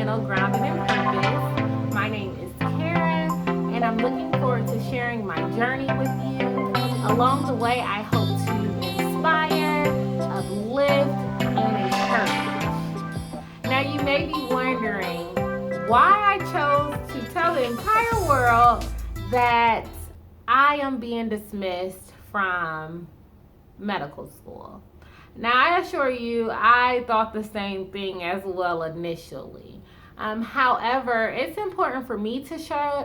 channel, Grounded in Purpose. My name is Karen, and I'm looking forward to sharing my journey with you. Along the way, I hope to inspire, uplift, and encourage. Now, you may be wondering why I chose to tell the entire world that I am being dismissed from medical school. Now, I assure you, I thought the same thing as well initially. However, it's important for me to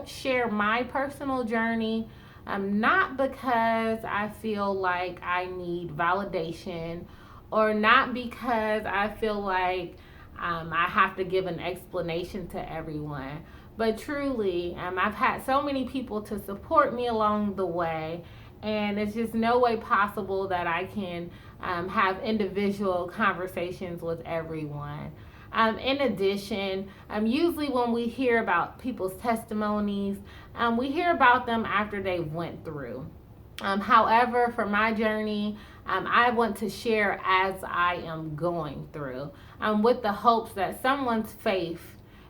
share my personal journey, not because I feel like I need validation or not because I feel like I have to give an explanation to everyone. But truly, I've had so many people to support me along the way, and it's just no way possible that I can have individual conversations with everyone. In addition, usually when we hear about people's testimonies, we hear about them after they went through. However, for my journey, I want to share as I am going through, with the hopes that someone's faith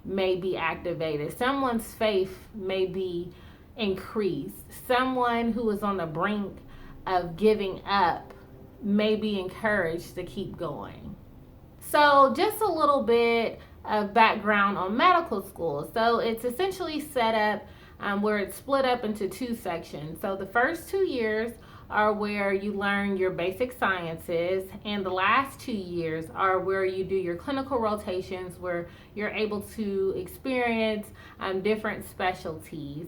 may be activated, someone's faith may be increased, someone who is on the brink of giving up may be encouraged to keep going. So just a little bit of background on medical school. So it's essentially set up where it's split up into two sections. So the first 2 years are where you learn your basic sciences, and the last 2 years are where you do your clinical rotations, where you're able to experience different specialties.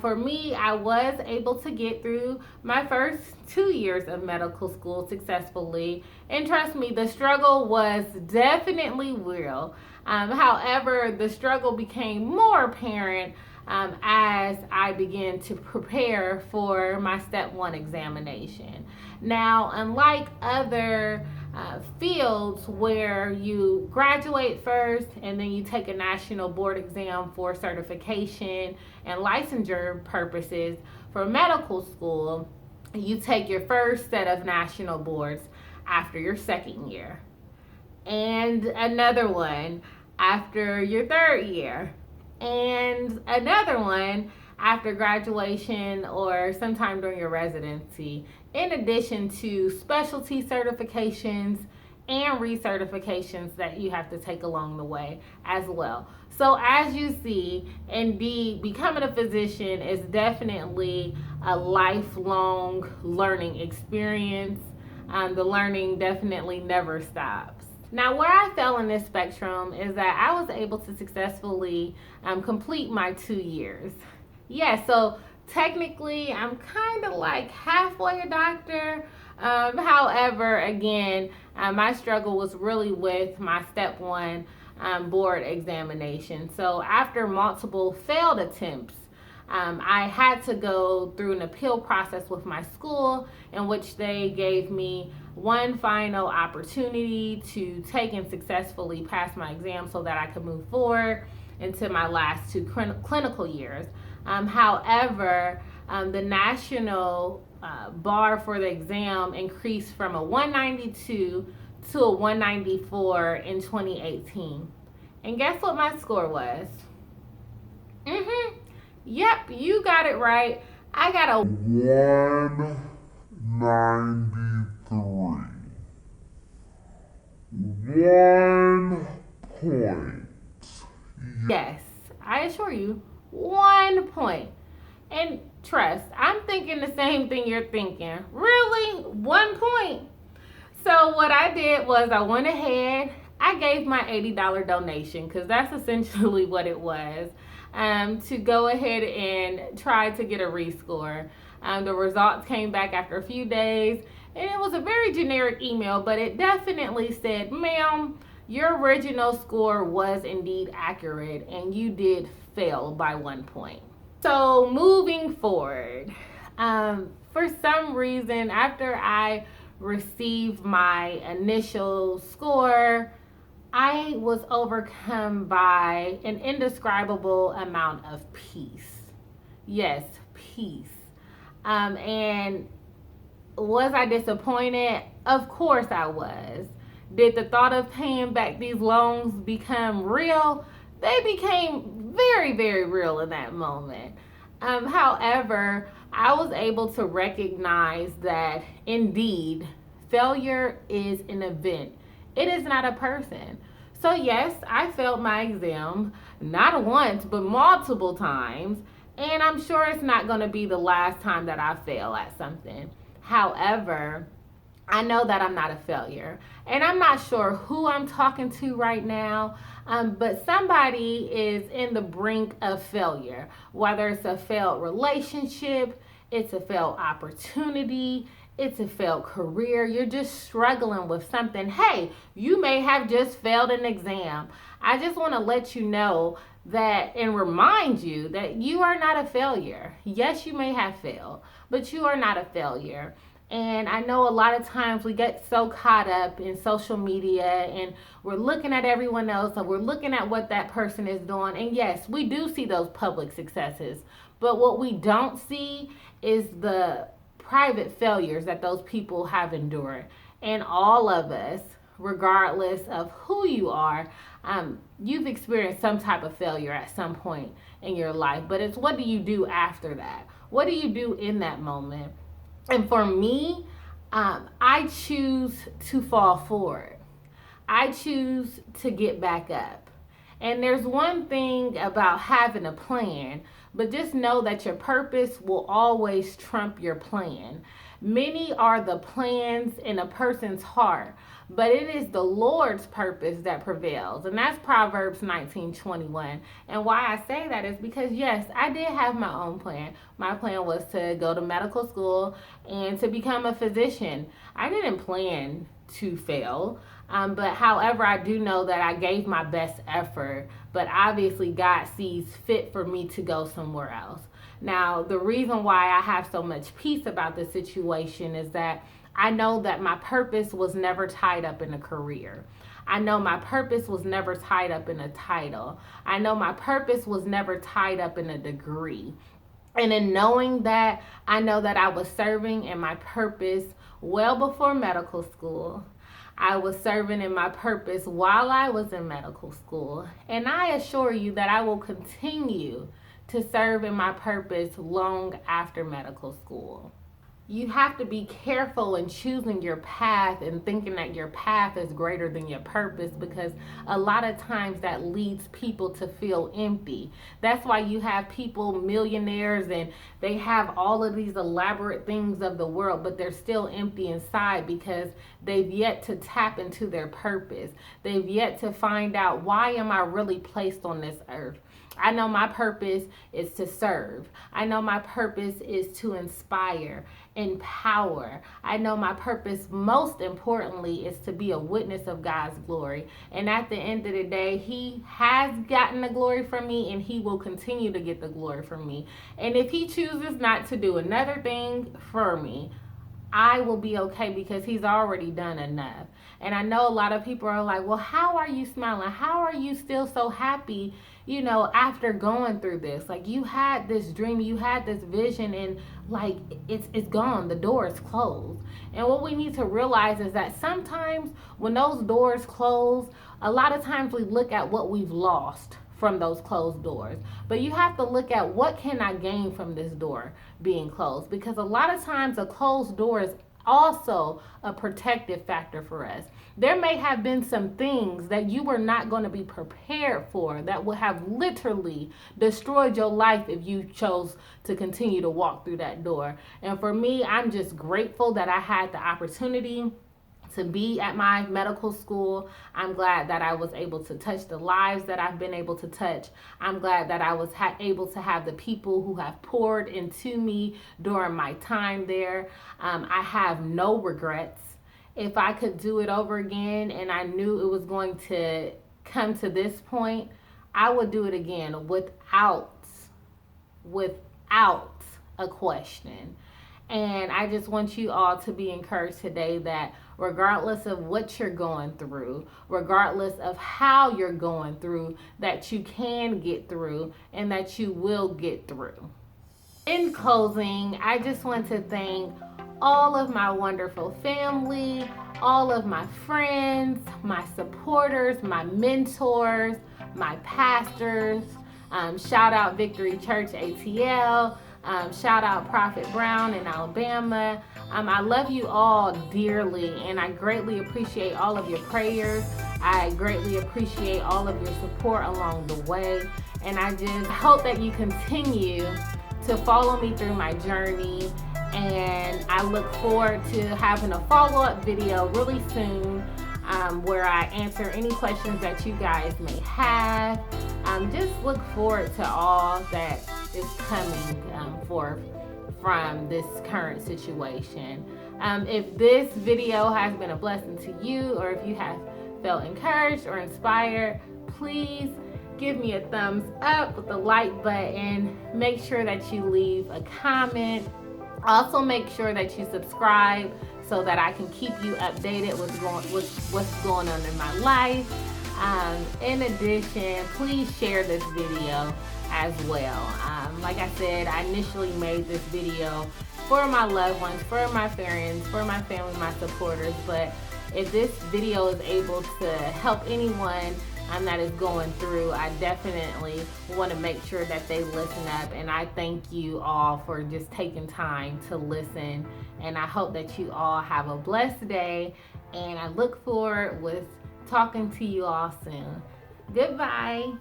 For me, I was able to get through my first 2 years of medical school successfully. And trust me, the struggle was definitely real. However, the struggle became more apparent as I began to prepare for my step 1 examination. Now, unlike other fields where you graduate first and then you take a national board exam for certification and licensure purposes, for medical school, you take your first set of national boards after your second year, and another one after your third year, and another one after graduation or sometime during your residency, in addition to specialty certifications and recertifications that you have to take along the way as well. So as you see, indeed, becoming a physician is definitely a lifelong learning experience. The learning definitely never stops. Now, where I fell in this spectrum is that I was able to successfully complete my 2 years. Yeah, so technically I'm kind of like halfway a doctor. However, again, my struggle was really with my step 1 board examination. So after multiple failed attempts, I had to go through an appeal process with my school, in which they gave me one final opportunity to take and successfully pass my exam so that I could move forward into my last 2 clinical years. However, the national bar for the exam increased from a 192 to a 194 in 2018. And guess what my score was? Yep, you got it right. I got a 193. 1 point. Yes, I assure you, 1 point. And trust, I'm thinking the same thing you're thinking. Really? 1 point? So what I did was I went ahead, I gave my $80 donation, because that's essentially what it was, to go ahead and try to get a rescore. The results came back after a few days, and it was a very generic email, but it definitely said, ma'am, your original score was indeed accurate, and you did fail by 1 point. So moving forward, for some reason, after I received my initial score, I was overcome by an indescribable amount of peace. Yes, peace. And was I disappointed? Of course I was. Did the thought of paying back these loans become real? they became very, very real in that moment. However, I was able to recognize that indeed failure is an event, it is not a person. So, yes, I failed my exam not once but multiple times, and I'm sure it's not going to be the last time that I fail at something. However, I know that I'm not a failure. And I'm not sure who I'm talking to right now, but somebody is in the brink of failure, whether it's a failed relationship, it's a failed opportunity, it's a failed career. You're just struggling with something. Hey, you may have just failed an exam. I just want to let you know that and remind you that you are not a failure. Yes, you may have failed, but you are not a failure. And I know a lot of times we get so caught up in social media and we're looking at everyone else or we're looking at what that person is doing. And yes, we do see those public successes. But what we don't see is the private failures that those people have endured. And all of us, regardless of who you are, you've experienced some type of failure at some point in your life. But it's what do you do after that? What do you do in that moment? And for me, I choose to fall forward. I choose to get back up. And there's one thing about having a plan, but just know that your purpose will always trump your plan. Many are the plans in a person's heart, but it is the Lord's purpose that prevails. And that's Proverbs 19:21. And why I say that is because, yes, I did have my own plan. My plan was to go to medical school and to become a physician. I didn't plan to fail. But however, I do know that I gave my best effort, but obviously God sees fit for me to go somewhere else. Now, the reason why I have so much peace about the situation is that I know that my purpose was never tied up in a career. I know my purpose was never tied up in a title. I know my purpose was never tied up in a degree. And in knowing that, I know that I was serving in my purpose well before medical school. I was serving in my purpose while I was in medical school. And I assure you that I will continue to serve in my purpose long after medical school. You have to be careful in choosing your path and thinking that your path is greater than your purpose, because a lot of times that leads people to feel empty. That's why you have people, millionaires, and they have all of these elaborate things of the world, but they're still empty inside because they've yet to tap into their purpose. They've yet to find out, why am I really placed on this earth? I know my purpose is to serve. I know my purpose is to inspire, empower. I know my purpose, most importantly, is to be a witness of God's glory. And at the end of the day, He has gotten the glory from me, and He will continue to get the glory from me. And if He chooses not to do another thing for me, I will be okay, because He's already done enough. And I know a lot of people are like, well, how are you smiling? How are you still so happy, after going through this? Like, you had this dream, you had this vision, and like it's gone. The door is closed. And what we need to realize is that sometimes when those doors close, a lot of times we look at what we've lost from those closed doors. But you have to look at, what can I gain from this door being closed? Because a lot of times a closed door is also a protective factor for us. There may have been some things that you were not going to be prepared for that would have literally destroyed your life if you chose to continue to walk through that door. And for me, I'm just grateful that I had the opportunity to be at my medical school. I'm glad that I was able to touch the lives that I've been able to touch. I'm glad that I was able to have the people who have poured into me during my time there. I have no regrets. If I could do it over again and I knew it was going to come to this point, I would do it again without a question. And I just want you all to be encouraged today that regardless of what you're going through, regardless of how you're going through, that you can get through and that you will get through. In closing, I just want to thank all of my wonderful family, all of my friends, my supporters, my mentors, my pastors. Shout out Victory Church ATL. Shout out Prophet Brown in Alabama. I love you all dearly, and I greatly appreciate all of your prayers. I greatly appreciate all of your support along the way, and I just hope that you continue to follow me through my journey, and I look forward to having a follow-up video really soon where I answer any questions that you guys may have. Just look forward to all that is coming forth from this current situation. If this video has been a blessing to you, or if you have felt encouraged or inspired, please give me a thumbs up with the like button. Make sure that you leave a comment. Also make sure that you subscribe so that I can keep you updated with what's going on in my life. In addition, please share this video as well. Like I said, I initially made this video for my loved ones, for my friends, for my family, my supporters, but if this video is able to help anyone that is going through, I definitely want to make sure that they listen up, and I thank you all for just taking time to listen, and I hope that you all have a blessed day, and I look forward with talking to you all soon. Goodbye.